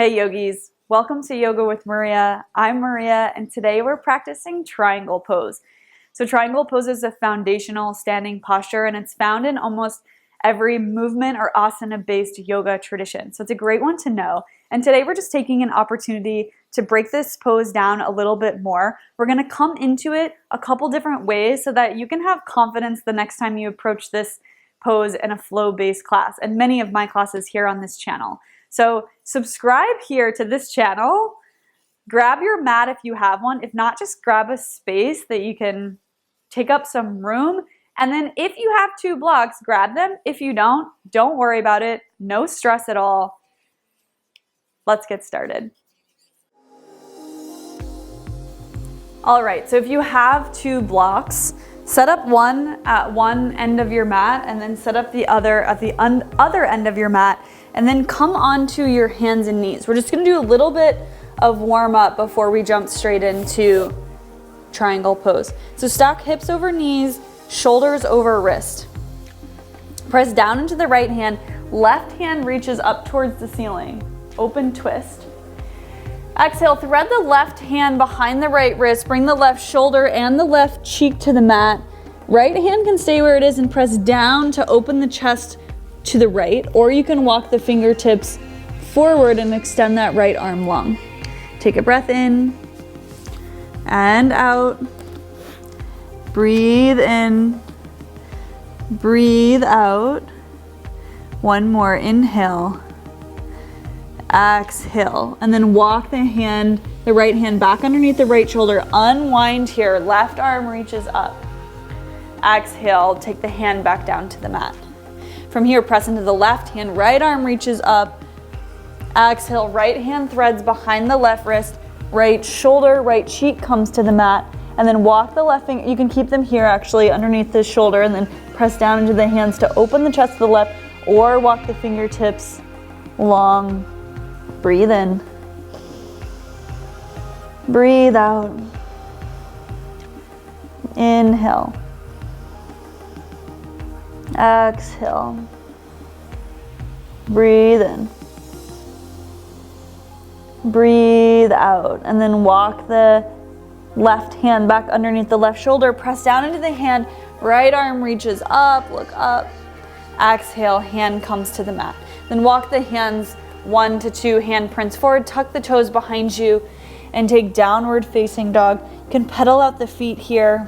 Hey yogis, welcome to Yoga with Maria. I'm Maria and today we're practicing triangle pose. So triangle pose is a foundational standing posture and it's found in almost every movement or asana based yoga tradition. So it's a great one to know. And today we're just taking an opportunity to break this pose down a little bit more. We're going to come into it a couple different ways so that you can have confidence the next time you approach this pose in a flow based class and many of my classes here on this channel. So subscribe here to this channel, grab your mat if you have one. If not, just grab a space that you can take up some room. And then if you have two blocks, grab them. If you don't worry about it. No stress at all. Let's get started. All right, so if you have two blocks, set up one at one end of your mat and then set up the other at the other end of your mat. And then come onto your hands and knees. We're just gonna do a little bit of warm up before we jump straight into triangle pose. So stack hips over knees, shoulders over wrist. Press down into the right hand, left hand reaches up towards the ceiling. Open twist. Exhale, thread the left hand behind the right wrist, bring the left shoulder and the left cheek to the mat. Right hand can stay where it is and press down to open the chest to the right, or you can walk the fingertips forward and extend that right arm long. Take a breath in and out. Breathe in, breathe out. One more, inhale, exhale, and then walk the right hand back underneath the right shoulder. Unwind here, left arm reaches up. Exhale, take the hand back down to the mat. From here, press into the left hand, right arm reaches up. Exhale, right hand threads behind the left wrist, right shoulder, right cheek comes to the mat, and then walk the left finger. You can keep them here actually underneath the shoulder and then press down into the hands to open the chest to the left, or walk the fingertips long. Breathe in. Breathe out. Inhale. Exhale. Breathe in. Breathe out. And then walk the left hand back underneath the left shoulder. Press down into the hand. Right arm reaches up. Look up. Exhale. Hand comes to the mat. Then walk the hands 1 to 2 hand prints forward. Tuck the toes behind you and take downward facing dog. You can pedal out the feet here.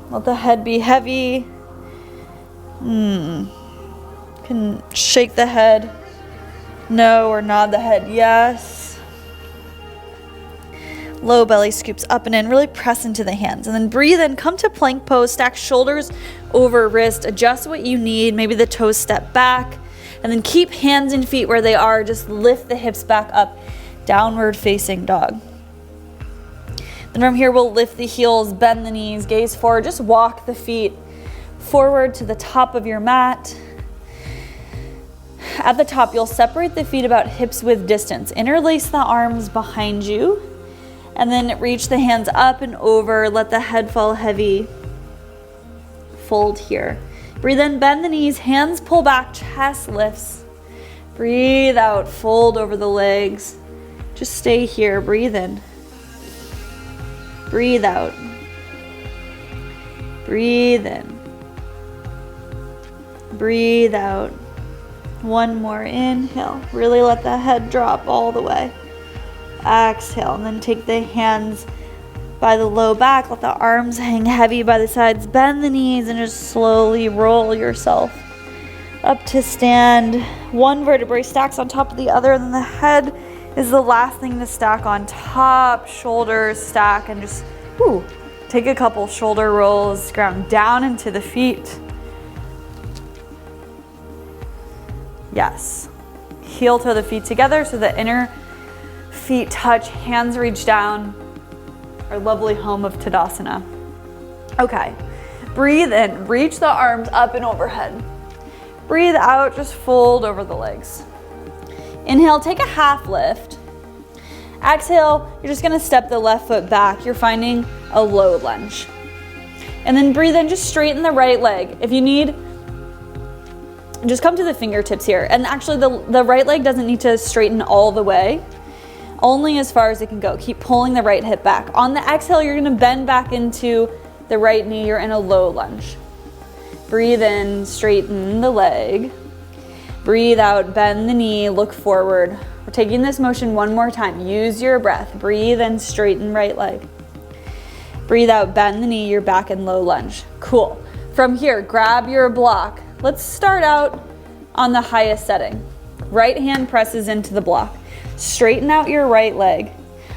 Let the head be heavy. Can shake the head. No, or nod the head. Yes. Low belly scoops up and in. Really press into the hands. And then breathe in. Come to plank pose. Stack shoulders over wrist. Adjust what you need. Maybe the toes step back. And then keep hands and feet where they are. Just lift the hips back up. Downward facing dog. Then from here, we'll lift the heels, bend the knees, gaze forward. Just walk the feet forward to the top of your mat. At the top, you'll separate the feet about hips width distance. Interlace the arms behind you. And then reach the hands up and over. Let the head fall heavy. Fold here. Breathe in, bend the knees, hands pull back, chest lifts. Breathe out, fold over the legs. Just stay here, breathe in. Breathe out. Breathe in. Breathe out. One more inhale. Really let the head drop all the way. Exhale, and then take the hands by the low back. Let the arms hang heavy by the sides. Bend the knees and just slowly roll yourself up to stand. One vertebrae stacks on top of the other, and then the head is the last thing to stack on top. Shoulders stack and just take a couple shoulder rolls. Ground down into the feet. Yes. Heel toe the feet together so the inner feet touch, hands reach down. Our lovely home of Tadasana. Okay, breathe in, reach the arms up and overhead. Breathe out, just fold over the legs. Inhale, take a half lift. Exhale, you're just gonna step the left foot back. You're finding a low lunge. And then breathe in, just straighten the right leg. If you need just come to the fingertips here. And actually the right leg doesn't need to straighten all the way, only as far as it can go. Keep pulling the right hip back. On the exhale, you're gonna bend back into the right knee. You're in a low lunge. Breathe in, straighten the leg. Breathe out, bend the knee, look forward. We're taking this motion one more time. Use your breath. Breathe in, straighten right leg. Breathe out, bend the knee, you're back in low lunge. Cool. From here, grab your block. Let's start out on the highest setting. Right hand presses into the block. Straighten out your right leg.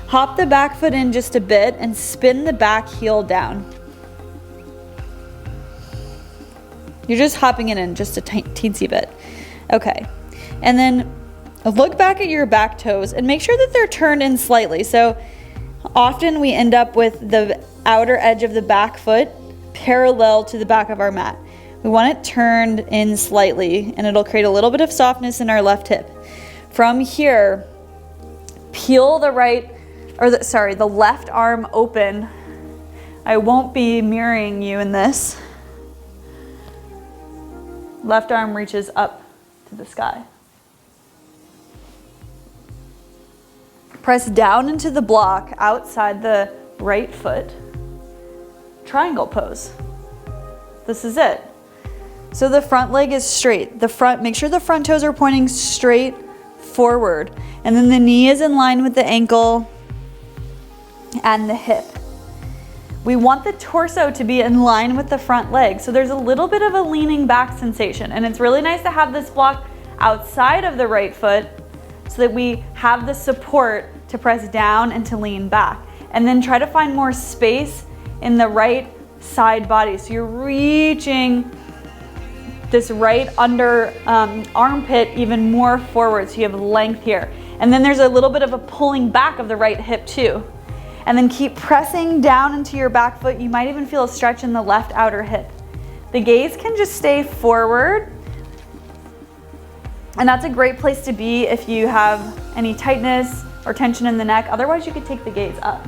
Hop the back foot in just a bit and spin the back heel down. You're just hopping it in just a teensy bit. Okay. And then look back at your back toes and make sure that they're turned in slightly. So often we end up with the outer edge of the back foot parallel to the back of our mat. We want it turned in slightly and it'll create a little bit of softness in our left hip. From here, peel the left arm open. I won't be mirroring you in this. Left arm reaches up to the sky. Press down into the block outside the right foot. Triangle pose. This is it. So the front leg is straight. Make sure the front toes are pointing straight forward. And then the knee is in line with the ankle and the hip. We want the torso to be in line with the front leg. So there's a little bit of a leaning back sensation. And it's really nice to have this block outside of the right foot so that we have the support to press down and to lean back. And then try to find more space in the right side body. So you're reaching this right under armpit even more forward, so you have length here. And then there's a little bit of a pulling back of the right hip too. And then keep pressing down into your back foot. You might even feel a stretch in the left outer hip. The gaze can just stay forward. And that's a great place to be if you have any tightness or tension in the neck. Otherwise, you could take the gaze up.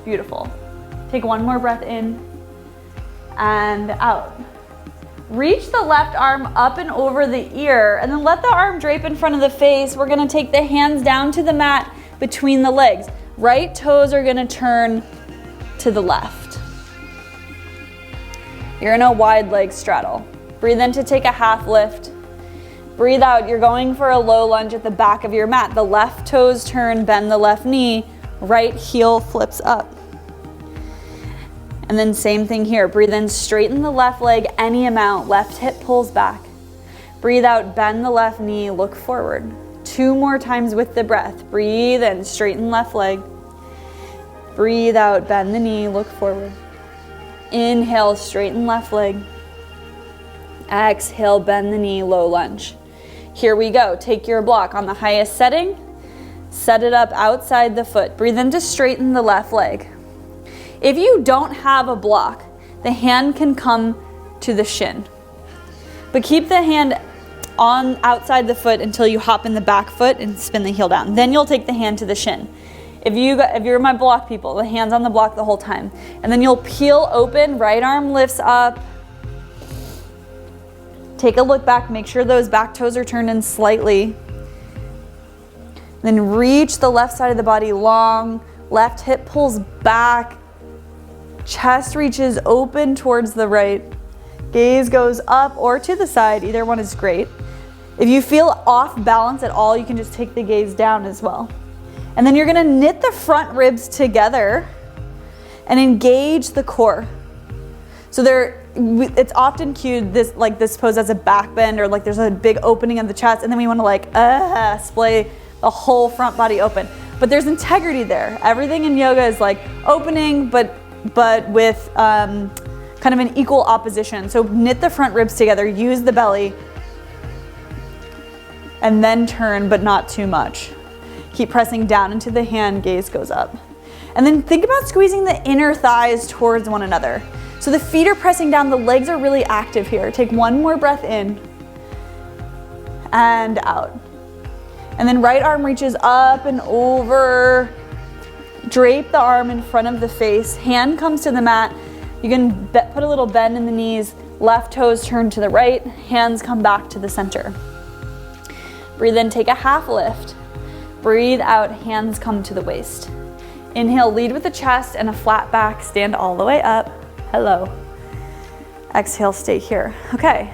Beautiful. Take one more breath in and out. Reach the left arm up and over the ear and then let the arm drape in front of the face. We're gonna take the hands down to the mat between the legs. Right toes are gonna turn to the left. You're in a wide leg straddle. Breathe in to take a half lift. Breathe out, you're going for a low lunge at the back of your mat. The left toes turn, bend the left knee, right heel flips up. And then same thing here. Breathe in, straighten the left leg any amount. Left hip pulls back. Breathe out, bend the left knee, look forward. 2 more times with the breath. Breathe in, straighten left leg. Breathe out, bend the knee, look forward. Inhale, straighten left leg. Exhale, bend the knee, low lunge. Here we go. Take your block on the highest setting. Set it up outside the foot. Breathe in to straighten the left leg. If you don't have a block, the hand can come to the shin. But keep the hand on outside the foot until you hop in the back foot and spin the heel down. Then you'll take the hand to the shin. If you're my block people, the hand's on the block the whole time. And then you'll peel open, right arm lifts up. Take a look back, make sure those back toes are turned in slightly. Then reach the left side of the body long, left hip pulls back, chest reaches open towards the right, gaze goes up or to the side, either one is great. If you feel off balance at all, you can just take the gaze down as well. And then you're gonna knit the front ribs together and engage the core. So it's often cued this pose as a back bend, or like there's a big opening of the chest, and then we wanna splay the whole front body open. But there's integrity there. Everything in yoga is like opening, but with kind of an equal opposition. So knit the front ribs together, use the belly, and then turn, but not too much. Keep pressing down into the hand, gaze goes up. And then think about squeezing the inner thighs towards one another. So the feet are pressing down, the legs are really active here. Take one more breath in and out. And then right arm reaches up and over. Drape the arm in front of the face. Hand comes to the mat. You can put a little bend in the knees. Left toes turn to the right, hands come back to the center. Breathe in, take a half lift. Breathe out, hands come to the waist. Inhale, lead with the chest and a flat back, stand all the way up. Hello. Exhale, stay here. Okay.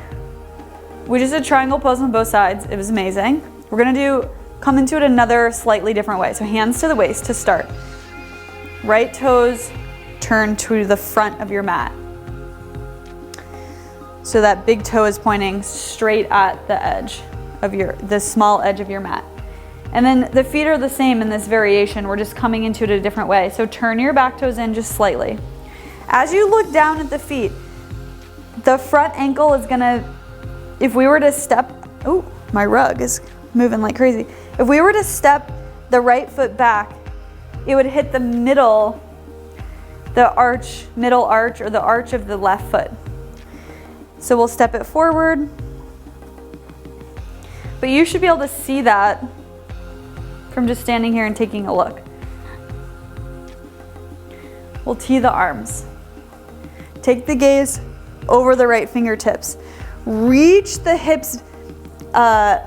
We just did triangle pose on both sides. It was amazing. We're gonna come into it another slightly different way. So hands to the waist to start. Right toes turn to the front of your mat. So that big toe is pointing straight at the edge of the small edge of your mat. And then the feet are the same in this variation. We're just coming into it a different way. So turn your back toes in just slightly. As you look down at the feet, the front ankle is gonna, if we were to step, oh, my rug is moving like crazy. If we were to step the right foot back, it would hit the middle arch or the arch of the left foot. So we'll step it forward. But you should be able to see that from just standing here and taking a look. We'll tee the arms. Take the gaze over the right fingertips. Reach the hips,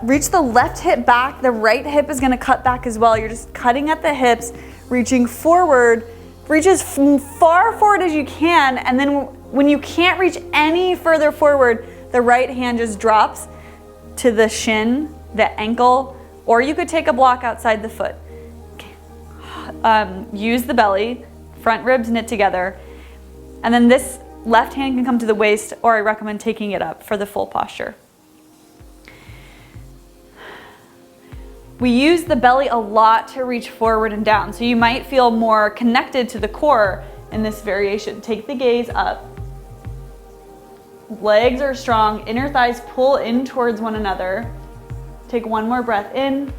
reach the left hip back. The right hip is gonna cut back as well. You're just cutting at the hips, reaching forward. Reach as far forward as you can, and then when you can't reach any further forward, the right hand just drops to the shin, the ankle, or you could take a block outside the foot. Use the belly, front ribs knit together, and then this left hand can come to the waist, or I recommend taking it up for the full posture. We use the belly a lot to reach forward and down, so you might feel more connected to the core in this variation. Take the gaze up. Legs are strong, inner thighs pull in towards one another. Take one more breath in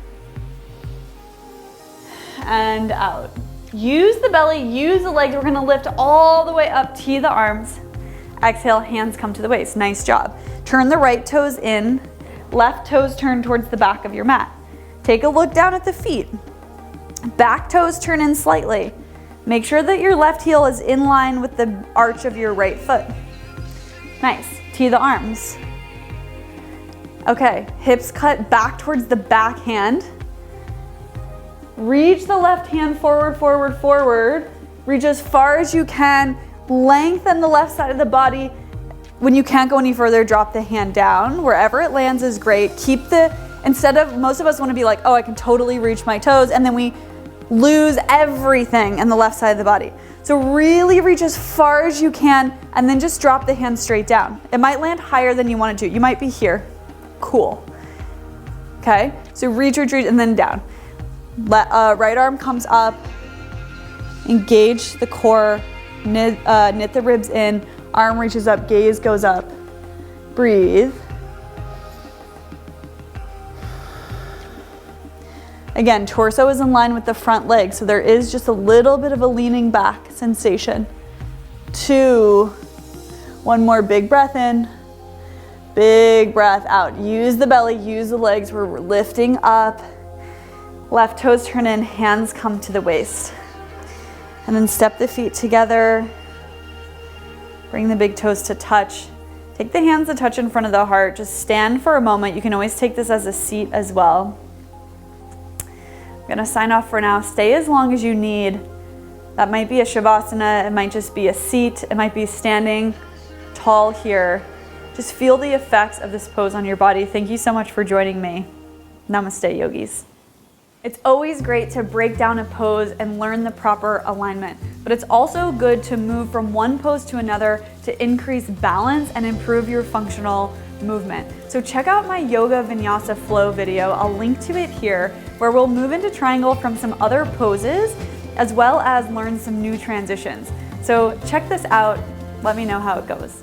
and out. Use the belly, use the legs. We're gonna lift all the way up, tee the arms. Exhale, hands come to the waist. Nice job. Turn the right toes in, left toes turn towards the back of your mat. Take a look down at the feet. Back toes turn in slightly. Make sure that your left heel is in line with the arch of your right foot. Nice. Tee the arms. Okay, hips cut back towards the back hand. Reach the left hand forward, forward, forward. Reach as far as you can. Lengthen the left side of the body. When you can't go any further, drop the hand down. Wherever it lands is great. Most of us want to be like, oh, I can totally reach my toes, and then we lose everything in the left side of the body. So really reach as far as you can, and then just drop the hand straight down. It might land higher than you want to. You might be here. Cool. Okay, so reach, and then down. Right arm comes up. Engage the core. Knit the ribs in. Arm reaches up, gaze goes up. Breathe. Again, torso is in line with the front leg, so there is just a little bit of a leaning back sensation. 2, one more big breath in, big breath out. Use the belly, use the legs, we're lifting up. Left toes turn in, hands come to the waist. And then step the feet together. Bring the big toes to touch. Take the hands to touch in front of the heart. Just stand for a moment. You can always take this as a seat as well. I'm gonna sign off for now. Stay as long as you need. That might be a Shavasana, it might just be a seat, it might be standing tall here. Just feel the effects of this pose on your body. Thank you so much for joining me. Namaste, yogis. It's always great to break down a pose and learn the proper alignment, but it's also good to move from one pose to another to increase balance and improve your functional movement. So check out my yoga vinyasa flow video. I'll link to it here, where we'll move into triangle from some other poses, as well as learn some new transitions. So check this out. Let me know how it goes.